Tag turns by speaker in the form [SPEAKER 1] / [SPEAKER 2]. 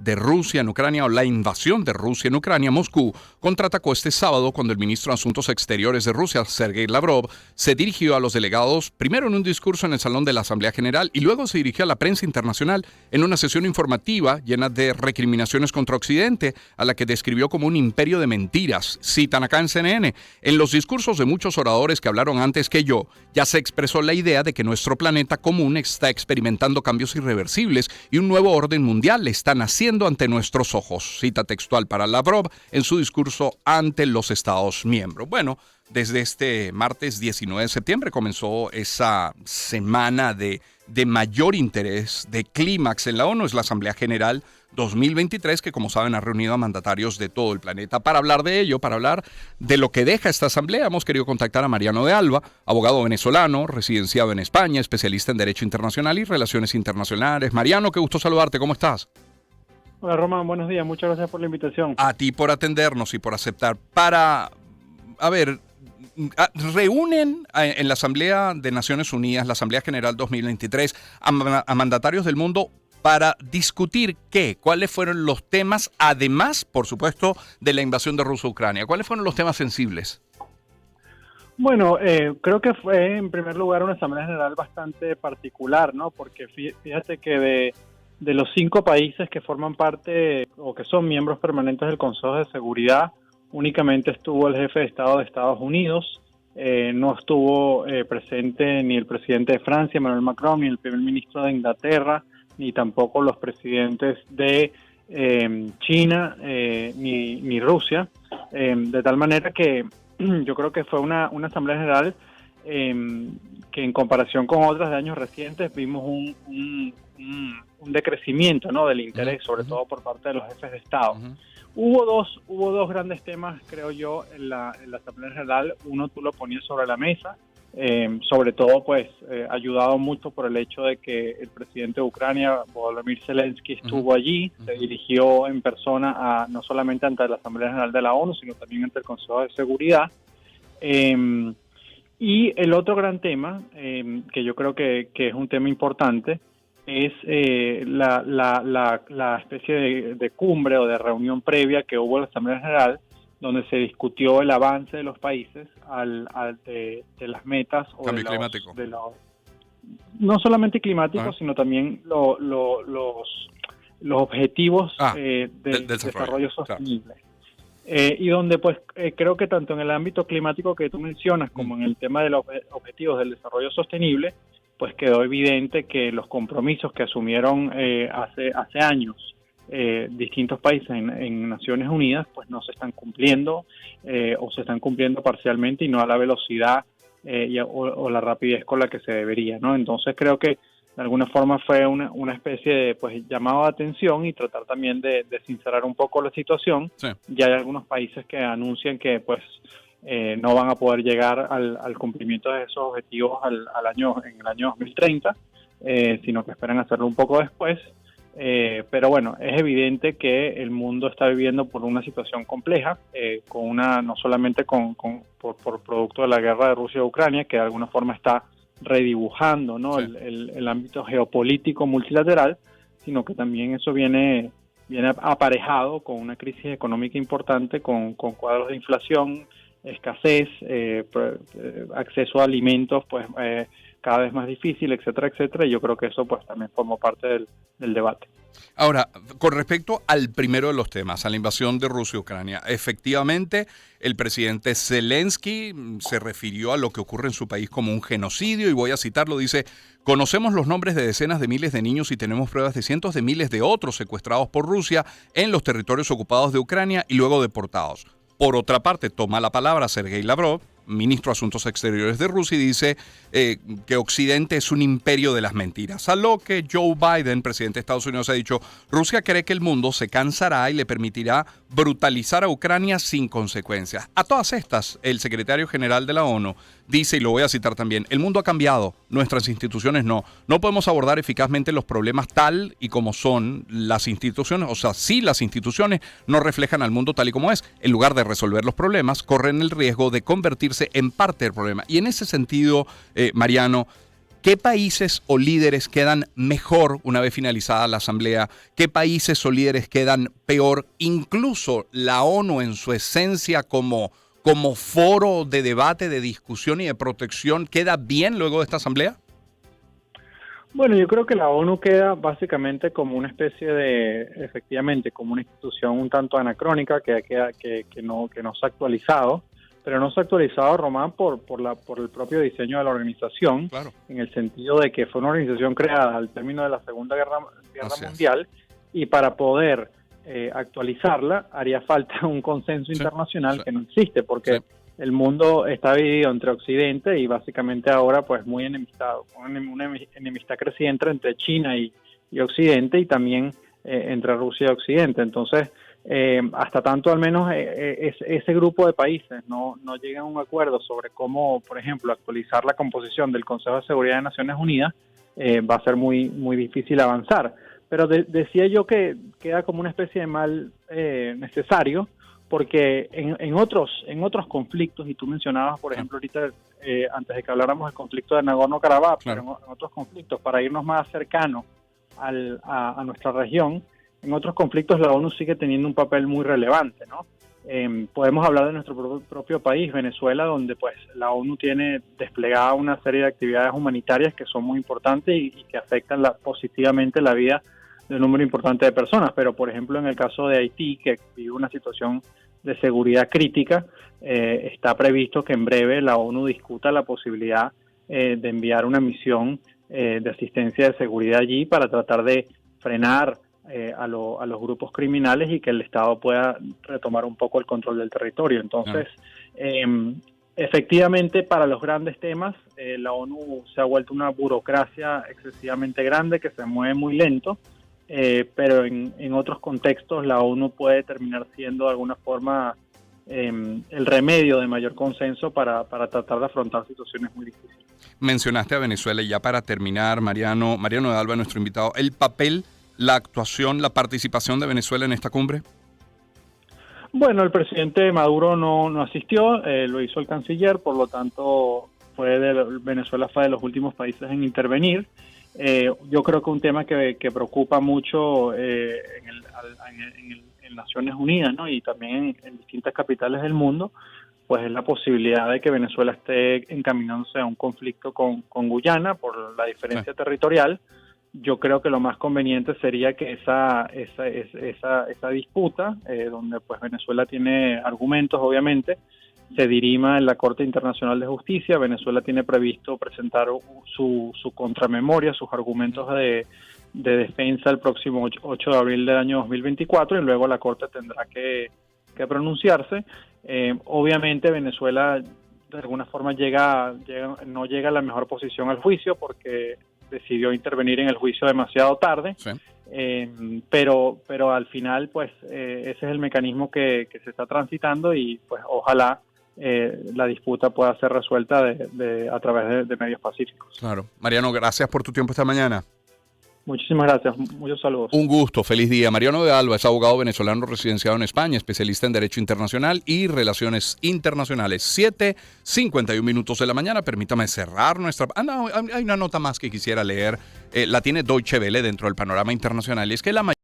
[SPEAKER 1] de Rusia en Ucrania o la invasión de Rusia en Ucrania, Moscú contraatacó este sábado cuando el ministro de Asuntos Exteriores de Rusia, Sergei Lavrov, se dirigió a los delegados primero en un discurso en el Salón de la Asamblea General y luego se dirigió a la prensa internacional en una sesión informativa llena de recriminaciones contra Occidente, a la que describió como un imperio de mentiras. Citan acá en CNN: en los discursos de muchos oradores que hablaron antes que yo, ya se expresó la idea de que nuestro planeta común está experimentando cambios irreversibles y un nuevo orden mundial está naciendo ante nuestros ojos. Cita textual para Lavrov en su discurso ante los Estados miembros. Bueno, desde este martes 19 de septiembre comenzó esa semana de mayor interés, de clímax en la ONU. Es la Asamblea General 2023, que como saben ha reunido a mandatarios de todo el planeta. Para hablar de ello, para hablar de lo que deja esta asamblea, hemos querido contactar a Mariano de Alba, abogado venezolano, residenciado en España, especialista en Derecho Internacional y Relaciones Internacionales. Mariano, qué gusto saludarte, ¿cómo estás?
[SPEAKER 2] Hola Román, buenos días, muchas gracias por la invitación.
[SPEAKER 1] A ti por atendernos y por aceptar. Reúnen en la Asamblea de Naciones Unidas, la Asamblea General 2023, a mandatarios del mundo para discutir cuáles fueron los temas, además, por supuesto, de la invasión de Rusia a Ucrania. ¿Cuáles fueron los temas sensibles?
[SPEAKER 2] Bueno, creo que fue en primer lugar una Asamblea General bastante particular, ¿no? Porque fíjate que de los 5 países que forman parte o que son miembros permanentes del Consejo de Seguridad, únicamente estuvo el jefe de Estado de Estados Unidos, no estuvo presente ni el presidente de Francia, Emmanuel Macron, ni el primer ministro de Inglaterra, ni tampoco los presidentes de China ni Rusia, de tal manera que yo creo que fue una Asamblea General que en comparación con otras de años recientes vimos un decrecimiento, ¿no?, del interés, sobre todo por parte de los jefes de Estado. Hubo dos grandes temas, creo yo, en la Asamblea General. Uno tú lo ponías sobre la mesa, sobre todo pues ayudado mucho por el hecho de que el presidente de Ucrania, Volodymyr Zelensky, estuvo allí, se dirigió en persona no solamente ante la Asamblea General de la ONU, sino también ante el Consejo de Seguridad. Y el otro gran tema, que yo creo que es un tema importante, es la especie de cumbre o de reunión previa que hubo en la Asamblea General, donde se discutió el avance de los países de las metas o
[SPEAKER 1] cambio climático.
[SPEAKER 2] No solamente climáticos, sino también los objetivos del desarrollo sostenible. Y donde pues creo que tanto en el ámbito climático que tú mencionas como en el tema de los objetivos del desarrollo sostenible, pues quedó evidente que los compromisos que asumieron hace años distintos países en Naciones Unidas pues no se están cumpliendo o se están cumpliendo parcialmente y no a la velocidad o la rapidez con la que se debería, ¿no? Entonces creo que de alguna forma fue una especie de pues llamado de atención y tratar también de sincerar un poco la situación. Sí. Ya hay algunos países que anuncian que pues no van a poder llegar al cumplimiento de esos objetivos en el año 2030, sino que esperan hacerlo un poco después. Pero bueno, es evidente que el mundo está viviendo por una situación compleja, no solamente por producto de la guerra de Rusia y Ucrania, que de alguna forma está redibujando, ¿no? Sí. el ámbito geopolítico multilateral, sino que también eso viene aparejado con una crisis económica importante, con cuadros de inflación, escasez, acceso a alimentos pues cada vez más difícil, etcétera, etcétera, y yo creo que eso pues también formó parte del debate.
[SPEAKER 1] Ahora, con respecto al primero de los temas, a la invasión de Rusia y Ucrania, efectivamente el presidente Zelensky se refirió a lo que ocurre en su país como un genocidio, y voy a citarlo, dice: conocemos los nombres de decenas de miles de niños y tenemos pruebas de cientos de miles de otros secuestrados por Rusia en los territorios ocupados de Ucrania y luego deportados. Por otra parte, toma la palabra Sergei Lavrov, ministro de Asuntos Exteriores de Rusia, y dice que Occidente es un imperio de las mentiras. A lo que Joe Biden, presidente de Estados Unidos, ha dicho: Rusia cree que el mundo se cansará y le permitirá brutalizar a Ucrania sin consecuencias. A todas estas, el secretario general de la ONU dice, y lo voy a citar también: el mundo ha cambiado, nuestras instituciones no. No podemos abordar eficazmente los problemas tal y como son las instituciones, o sea, si las instituciones no reflejan al mundo tal y como es, en lugar de resolver los problemas, corren el riesgo de convertirse en parte del problema. Y en ese sentido, Mariano, ¿Qué países o líderes quedan mejor una vez finalizada la asamblea? ¿Qué países o líderes quedan peor? Incluso la ONU en su esencia como foro de debate, de discusión y de protección, ¿queda bien luego de esta asamblea?
[SPEAKER 2] Bueno, yo creo que la ONU queda básicamente como una especie de, efectivamente, como una institución un tanto anacrónica que no se ha actualizado, pero no se ha actualizado, Román, por el propio diseño de la organización,
[SPEAKER 1] claro,
[SPEAKER 2] en el sentido de que fue una organización creada al término de la Segunda Guerra Mundial, y para poder actualizarla haría falta un consenso internacional que no existe, porque el mundo está dividido entre Occidente y básicamente ahora pues muy enemistado, con una enemistad creciente entre China y Occidente, y también entre Rusia y Occidente. Entonces, hasta tanto al menos ese grupo de países no llega a un acuerdo sobre cómo, por ejemplo, actualizar la composición del Consejo de Seguridad de Naciones Unidas, va a ser muy difícil avanzar. Pero decía yo que queda como una especie de mal necesario, porque en otros conflictos, y tú mencionabas, por ejemplo, ahorita, antes de que habláramos del conflicto de Nagorno-Karabaj, pero en otros conflictos, para irnos más cercanos a nuestra región, en otros conflictos la ONU sigue teniendo un papel muy relevante, ¿no? Podemos hablar de nuestro propio país, Venezuela, donde pues la ONU tiene desplegada una serie de actividades humanitarias que son muy importantes y que afectan positivamente la vida de un número importante de personas. Pero, por ejemplo, en el caso de Haití, que vive una situación de seguridad crítica, está previsto que en breve la ONU discuta la posibilidad de enviar una misión de asistencia de seguridad allí para tratar de frenar a los grupos criminales y que el Estado pueda retomar un poco el control del territorio. Entonces, efectivamente, para los grandes temas, la ONU se ha vuelto una burocracia excesivamente grande que se mueve muy lento, pero en otros contextos la ONU puede terminar siendo de alguna forma el remedio de mayor consenso para tratar de afrontar situaciones muy difíciles.
[SPEAKER 1] Mencionaste a Venezuela y ya para terminar, Mariano de Alba, nuestro invitado, el papel, la actuación, la participación de Venezuela en esta cumbre.
[SPEAKER 2] Bueno, el presidente Maduro no asistió, lo hizo el canciller, por lo tanto Venezuela fue de los últimos países en intervenir. Yo creo que un tema que preocupa mucho en Naciones Unidas, ¿no? Y también en distintas capitales del mundo, pues es la posibilidad de que Venezuela esté encaminándose a un conflicto con Guyana por la diferencia territorial. Yo creo que lo más conveniente sería que esa disputa, donde pues Venezuela tiene argumentos, obviamente, se dirima en la Corte Internacional de Justicia. Venezuela tiene previsto presentar su contramemoria, sus argumentos de defensa el próximo 8 de abril del año 2024, y luego la Corte tendrá que pronunciarse. Obviamente Venezuela de alguna forma no llega a la mejor posición al juicio porque decidió intervenir en el juicio demasiado tarde, pero al final pues ese es el mecanismo que se está transitando, y pues ojalá la disputa pueda ser resuelta a través de medios pacíficos.
[SPEAKER 1] Claro. Mariano, gracias por tu tiempo esta mañana.
[SPEAKER 2] Muchísimas gracias, muchos saludos.
[SPEAKER 1] Un gusto, feliz día. Mariano de Alba es abogado venezolano residenciado en España, especialista en Derecho Internacional y Relaciones Internacionales. 7:51 de la mañana, permítame cerrar nuestra... hay una nota más que quisiera leer, la tiene Deutsche Welle dentro del panorama internacional, y es que la